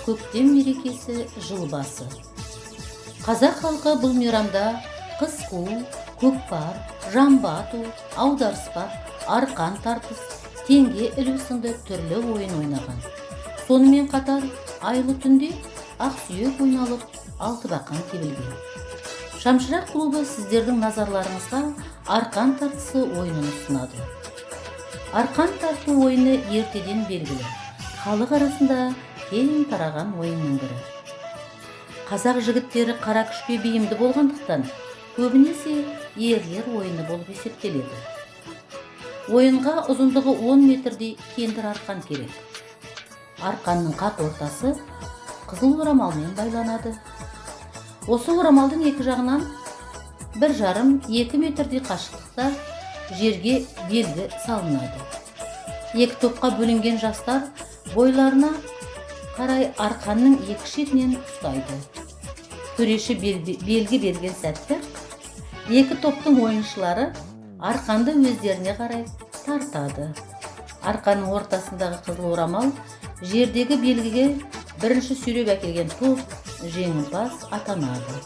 көктем мерекесі жыл басы. Қазақ халқы бұл мейрамда қыз қуу, көкпар, жамбы ату, аударыспақ, арқан тартыс, теңге ілу сынды түрлі ойын ойнаған. Сонымен қатар айлы түнде ақсүйек ойналып, алтыбақан тебілген. Шамшырақ клубы сіздердің назарларыңызға арқан тартысы ойынын ұсынады. Арқан тарту ойыны ертеден белгілі, халық арасында кең тараған ойынның бірі. Қазақ жігіттері қара күшке бейімді болғандықтан, көбінесе ерлер ойыны болып есептеледі. Ойынға ұзындығы 10 метрдей кендір арқан керек. Арқанның қақ ортасы қызыл орамалмен байланады. Осы орамалдың екі жағынан 1,5-2 метрдей қашықтықта жерге белгі салынады. Екі топқа бөлінген жастар бойларына қарай арқанның екі шетінен ұстайды. Төреші белгі берген сәтте екі топтың ойыншылары арқанды өздеріне қарай тартады. Арқанның ортасындағы қызыл орамал жердегі белгіге бірінші сүйреп әкелген топ жеңімпаз атанады.